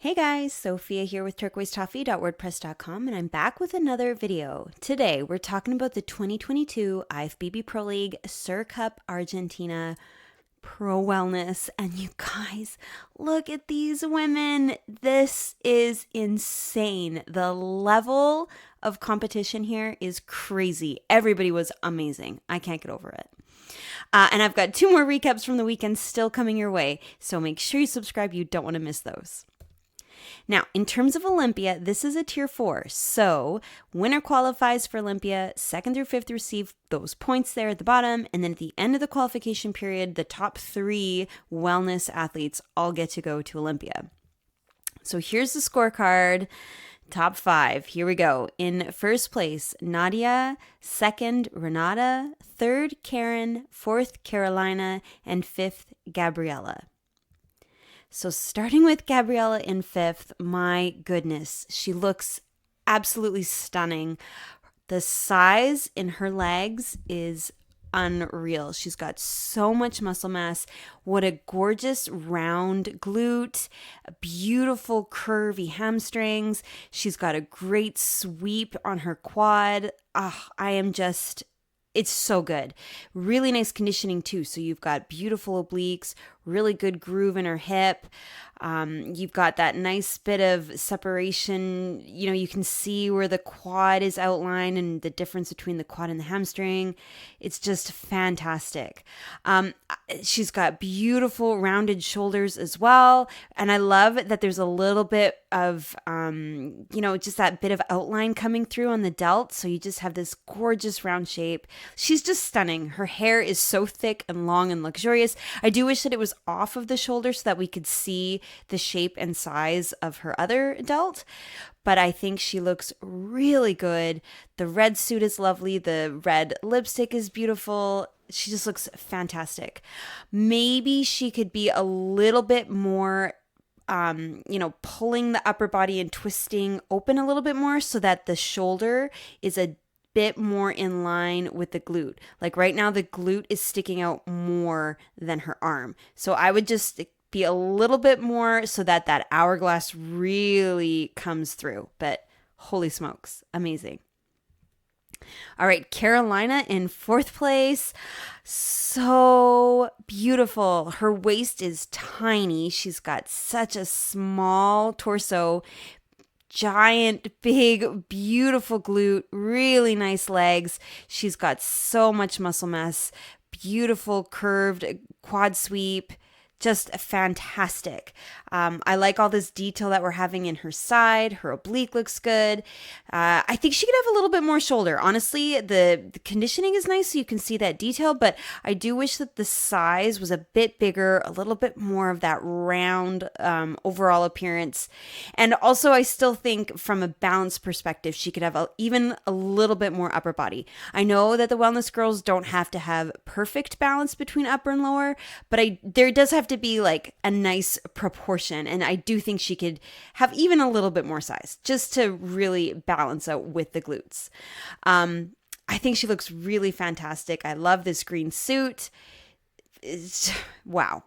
Hey guys, Sophia here with turquoisetoffee.wordpress.com, and I'm back with another video. Today we're talking about the 2022 IFBB Pro League Sur Cup Argentina Pro Wellness. And you guys, look at these women. This is insane. The level of competition here is crazy. Everybody was amazing. I can't get over it. And I've got two more recaps from the weekend still coming your way, so make sure you subscribe. You don't want to miss those. Now, in terms of Olympia, this is a tier 4. So, winner qualifies for Olympia, 2nd through 5th receive those points there at the bottom, and then at the end of the qualification period, the top 3 wellness athletes all get to go to Olympia. So, here's the scorecard. Top 5. Here we go. In first place, Nadia. 2nd, Renata. 3rd, Karen. 4th, Carolina. And 5th, Gabriella. So starting with Gabriella in 5th, my goodness, she looks absolutely stunning. The size in her legs is unreal. She's got so much muscle mass. What a gorgeous round glute, beautiful curvy hamstrings. She's got a great sweep on her quad. It's so good. Really nice conditioning too. So you've got beautiful obliques, really good groove in her hip. You've got that nice bit of separation. You know, you can see where the quad is outlined and the difference between the quad and the hamstring. It's just fantastic. She's got beautiful rounded shoulders as well. And I love that there's a little bit of, just that bit of outline coming through on the delt. So you just have this gorgeous round shape. She's just stunning. Her hair is so thick and long and luxurious. I do wish that it was off of the shoulder so that we could see the shape and size of her other delt, but I think she looks really good. The red suit is lovely. The red lipstick is beautiful. She just looks fantastic. Maybe she could be a little bit more pulling the upper body and twisting open a little bit more so that the shoulder is a bit more in line with the glute. Like right now, the glute is sticking out more than her arm. So I would just be a little bit more so that that hourglass really comes through. But holy smokes, amazing. All right, Carolina in 4th place. So beautiful. Her waist is tiny. She's got such a small torso. Giant, big, beautiful glute, really nice legs. She's got so much muscle mass, beautiful curved quad sweep, just fantastic. I like all this detail that we're having in her side. Her oblique looks good. I think she could have a little bit more shoulder. Honestly, the conditioning is nice so you can see that detail, but I do wish that the size was a bit bigger, a little bit more of that round overall appearance. And also, I still think from a balance perspective, she could have even a little bit more upper body. I know that the wellness girls don't have to have perfect balance between upper and lower, but there does have to be like a nice proportion. And I do think she could have even a little bit more size just to really balance out with the glutes. I think she looks really fantastic. I love this green suit. Wow.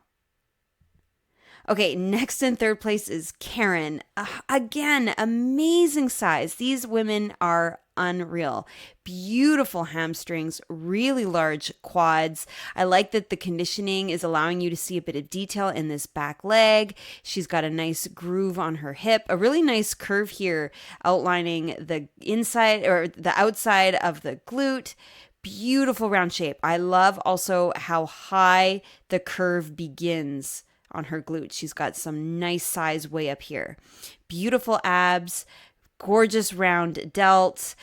Okay, next in 3rd place is Karen. Again, amazing size. These women are unreal. Beautiful hamstrings, really large quads. I like that the conditioning is allowing you to see a bit of detail in this back leg. She's got a nice groove on her hip, a really nice curve here outlining the inside or the outside of the glute. Beautiful round shape. I love also how high the curve begins on her glute. She's got some nice size way up here. Beautiful abs, gorgeous round delt,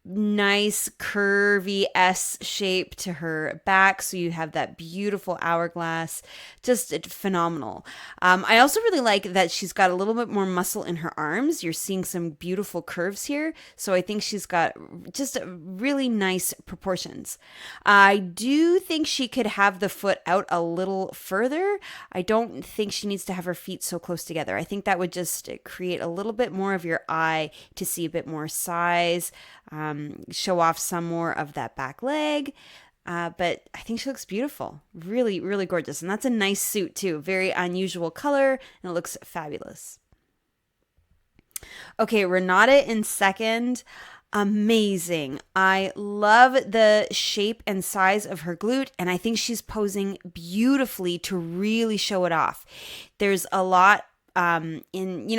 nice curvy S shape to her back. So you have that beautiful hourglass, just phenomenal. I also really like that she's got a little bit more muscle in her arms. You're seeing some beautiful curves here. So I think she's got just really nice proportions. I do think she could have the foot out a little further. I don't think she needs to have her feet so close together. I think that would just create a little bit more of your eye to see a bit more size. Show off some more of that back leg. But I think she looks beautiful. Really, really gorgeous. And that's a nice suit too. Very unusual color, and it looks fabulous. Okay, Renata in second. Amazing. I love the shape and size of her glute, and I think she's posing beautifully to really show it off. There's a lot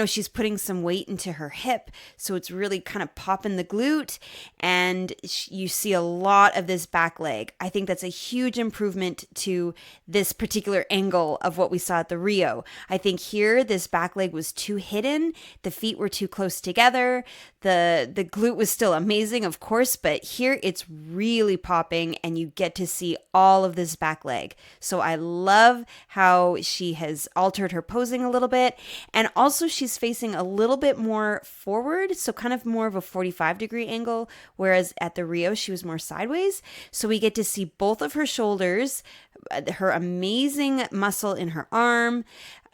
she's putting some weight into her hip, so it's really kind of popping the glute, and you see a lot of this back leg. I think that's a huge improvement to this particular angle of what we saw at the Rio. I think here this back leg was too hidden, the feet were too close together, the glute was still amazing, of course, but here it's really popping and you get to see all of this back leg. So I love how she has altered her posing a little bit. And also she's facing a little bit more forward, so kind of more of a 45-degree angle, whereas at the Rio she was more sideways. So we get to see both of her shoulders, her amazing muscle in her arm,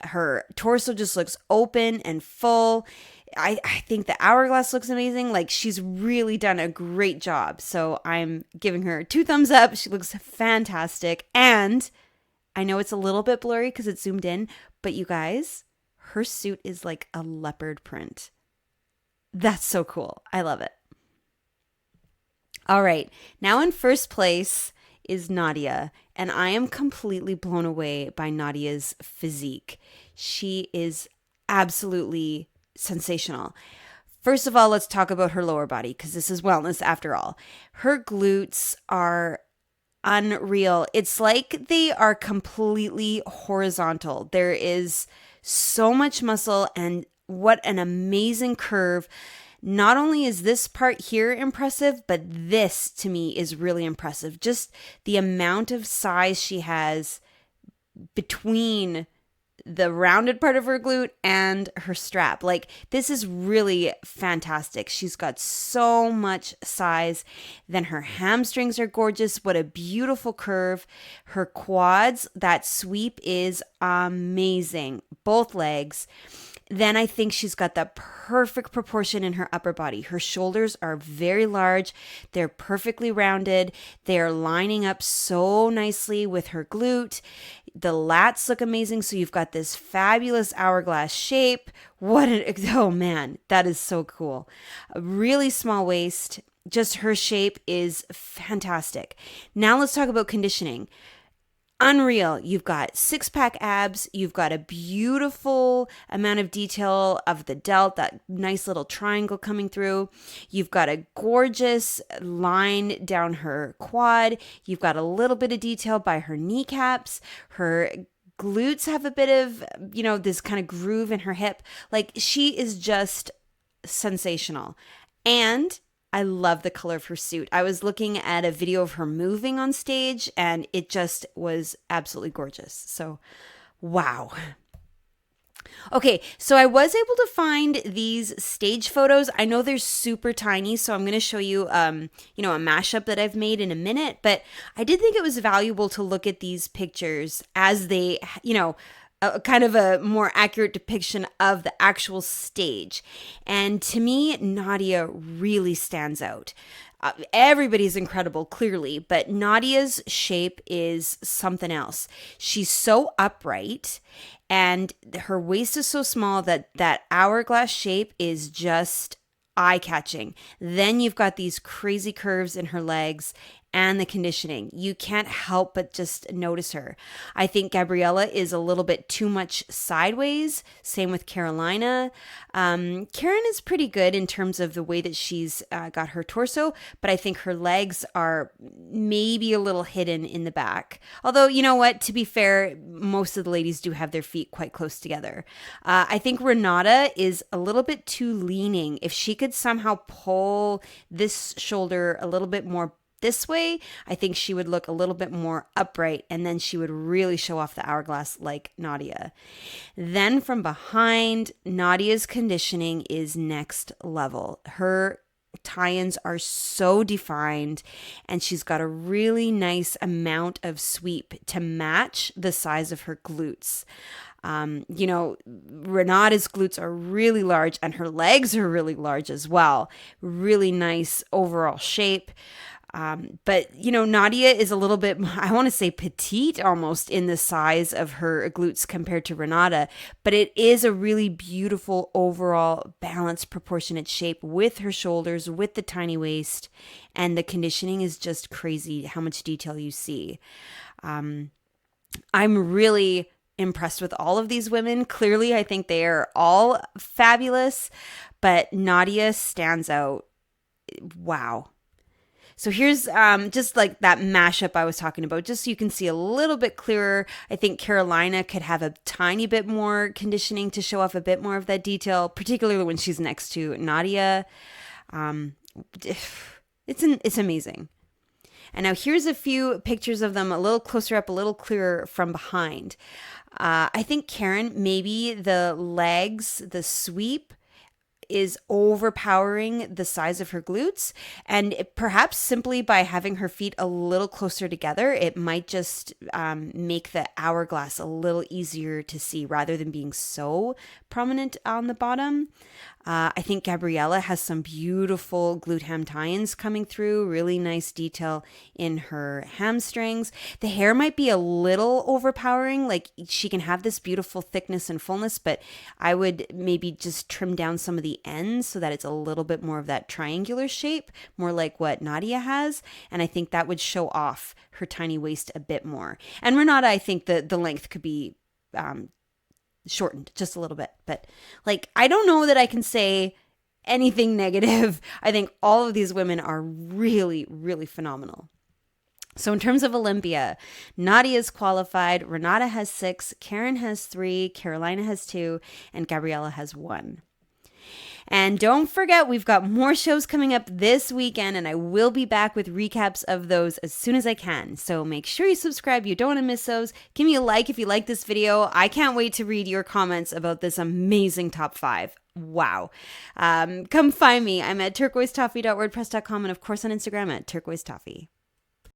her torso just looks open and full. I think the hourglass looks amazing. Like, she's really done a great job. So I'm giving her 2 thumbs up. She looks fantastic. And I know it's a little bit blurry because it's zoomed in, but you guys, her suit is like a leopard print. That's so cool. I love it. All right. Now in first place is Nadia, and I am completely blown away by Nadia's physique. She is absolutely sensational. First of all, let's talk about her lower body because this is wellness after all. Her glutes are unreal. It's like they are completely horizontal. There is so much muscle, and what an amazing curve. Not only is this part here impressive, but this to me is really impressive. Just the amount of size she has between the rounded part of her glute and her strap. Like, this is really fantastic. She's got so much size. Then her hamstrings are gorgeous. What a beautiful curve. Her quads, that sweep is amazing. Both legs. Then I think she's got the perfect proportion in her upper body. Her shoulders are very large. They're perfectly rounded. They're lining up so nicely with her glute. The lats look amazing. So you've got this fabulous hourglass shape. Oh man, that is so cool. A really small waist. Just her shape is fantastic. Now let's talk about conditioning. Unreal. You've got 6-pack abs. You've got a beautiful amount of detail of the delt, that nice little triangle coming through. You've got a gorgeous line down her quad. You've got a little bit of detail by her kneecaps. Her glutes have a bit of, this kind of groove in her hip. Like, she is just sensational. And I love the color of her suit. I was looking at a video of her moving on stage, and it just was absolutely gorgeous. So, wow. Okay, so I was able to find these stage photos. I know they're super tiny, so I'm going to show you, a mashup that I've made in a minute. But I did think it was valuable to look at these pictures as they, kind of a more accurate depiction of the actual stage. And to me, Nadia really stands out. Everybody's incredible, clearly, but Nadia's shape is something else. She's so upright, and her waist is so small that hourglass shape is just eye-catching. Then you've got these crazy curves in her legs and the conditioning. You can't help but just notice her. I think Gabriella is a little bit too much sideways. Same with Carolina. Karen is pretty good in terms of the way that she's got her torso, but I think her legs are maybe a little hidden in the back. Although, you know what? To be fair, most of the ladies do have their feet quite close together. I think Renata is a little bit too leaning. If she could somehow pull this shoulder a little bit more this way, I think she would look a little bit more upright, and then she would really show off the hourglass like Nadia. Then from behind, Nadia's conditioning is next level. Her tie-ins are so defined, and she's got a really nice amount of sweep to match the size of her glutes. Renata's glutes are really large, and her legs are really large as well. Really nice overall shape. But, Nadia is a little bit, I want to say petite almost in the size of her glutes compared to Renata, but it is a really beautiful overall balanced proportionate shape with her shoulders, with the tiny waist, and the conditioning is just crazy how much detail you see. I'm really impressed with all of these women. Clearly, I think they are all fabulous, but Nadia stands out. Wow. So here's just like that mashup I was talking about, just so you can see a little bit clearer. I think Carolina could have a tiny bit more conditioning to show off a bit more of that detail, particularly when she's next to Nadia. Um, it's amazing. And now here's a few pictures of them a little closer up, a little clearer from behind. I think Karen, maybe the legs, the sweep is overpowering the size of her glutes, and perhaps simply by having her feet a little closer together, it might just make the hourglass a little easier to see rather than being so prominent on the bottom. I think Gabriella has some beautiful glute ham tie-ins coming through, really nice detail in her hamstrings. The hair might be a little overpowering, like she can have this beautiful thickness and fullness, but I would maybe just trim down some of the ends so that it's a little bit more of that triangular shape, more like what Nadia has, and I think that would show off her tiny waist a bit more. And Renata, I think the length could be shortened just a little bit, but like I don't know that I can say anything negative. I think all of these women are really, really phenomenal. So in terms of Olympia, Nadia is qualified, Renata has 6, Karen has 3, Carolina has 2, and Gabriella has 1. And don't forget, we've got more shows coming up this weekend, and I will be back with recaps of those as soon as I can. So make sure you subscribe. You don't want to miss those. Give me a like if you like this video. I can't wait to read your comments about this amazing top 5. Wow. Come find me. I'm at turquoisetoffee.wordpress.com and, of course, on Instagram at turquoisetoffee.